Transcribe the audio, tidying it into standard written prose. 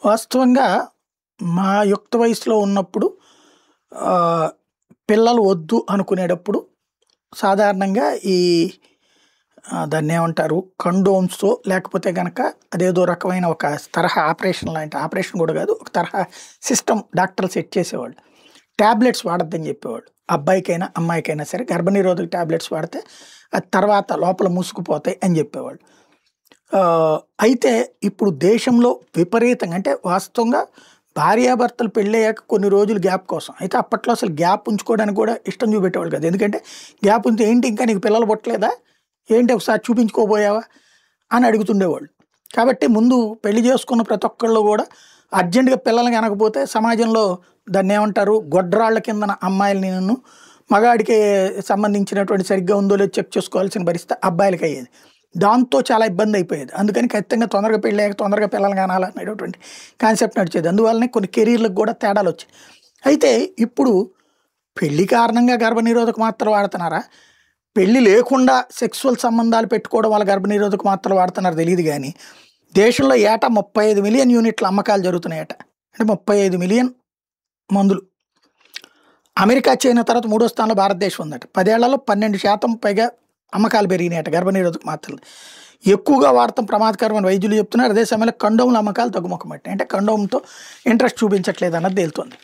వాస్తవంగా మా యుక్త వయసులో ఉన్నప్పుడు ఆహ్, పిల్లలు వద్దు అనుకునేటప్పుడు సాధారణంగా ఈ దాన్నేమంటారు కండోమ్సో లేకపోతే గనక అదేదో రకమైన ఒక తరహా ఆపరేషన్ లాంటి ఆపరేషన్ కూడా కాదు. ఒక తరహా సిస్టమ్ డాక్టర్లు సెట్ చేసేవాళ్ళు. టాబ్లెట్స్ వాడొద్దని చెప్పేవాళ్ళు. అబ్బాయికైనా, అమ్మాయికైనా సరే గర్భనిరోధక టాబ్లెట్స్ వాడితే అది తర్వాత లోపల మూసుకుపోతాయి అని చెప్పేవాళ్ళు. అయితే ఇప్పుడు దేశంలో విపరీతంగా అంటే వాస్తవంగా భార్యాభర్తలు పెళ్ళయ్యాక కొన్ని రోజులు గ్యాప్ కోసం. అయితే అప్పట్లో అసలు గ్యాప్ ఉంచుకోవడానికి కూడా ఇష్టం చూపెట్టేవాళ్ళు కాదు. ఎందుకంటే గ్యాప్ ఉంటే "ఏంటి ఇంకా నీకు పిల్లలు పుట్టలేదా? ఏంటి ఒకసారి చూపించుకోబోయావా?" అని అడుగుతుండేవాళ్ళు. కాబట్టి ముందు పెళ్లి చేసుకున్న ప్రతి ఒక్కళ్ళు కూడా అర్జెంట్‌గా పిల్లలు కనకపోతే సమాజంలో దాన్నేమంటారు గొడ్రాళ్ళ కిందన అమ్మాయిలని మగాడికి సంబంధించినటువంటి సరిగ్గా ఉందో లేదో చెక్ చేసుకోవాల్సిన పరిస్థితి అబ్బాయిలకయ్యేది. దాంతో చాలా ఇబ్బందయిపోయేది. అందుకని ఖచ్చితంగా తొందరగా పెళ్ళయ్యాక తొందరగా పిల్లల్ని కనాలనేటటువంటి కాన్సెప్ట్ నడిచేది. అందువల్లనే కొన్ని కెరీర్‌లకు కూడా తేడాలొచ్చాయి. అయితే ఇప్పుడు పెళ్లి కారణంగా గర్భనిరోధక మాత్రలు వాడుతున్నారా? పెళ్లి లేకుండా సెక్సువల్ సంబంధాలు పెట్టుకోవడం వల్ల గర్భనిరోధక మాత్రలు వాడుతున్నారో తెలీదు గానీ, దేశంలో ఏటా 35,000,000 యూనిట్ల అమ్మకాలు జరుగుతున్నాయట. అంటే 35,000,000 మందులు. అమెరికా, చైనా తర్వాత మూడో స్థానంలో భారతదేశం ఉందట. 10 ఏళ్లలో 12% పైగా అమ్మకాలు పెరిగినాయట గర్భనిరోధక మాత్రలు. ఎక్కువగా వాడటం ప్రమాదకరమని వైద్యులు చెప్తున్నారు. అదే సమయంలో కండోమ్‌ల అమ్మకాలు తగ్గుముఖం పట్టాయి. అంటే కండోమ్‌తో ఇంట్రెస్ట్ చూపించట్లేదన్నది తేలుతోంది.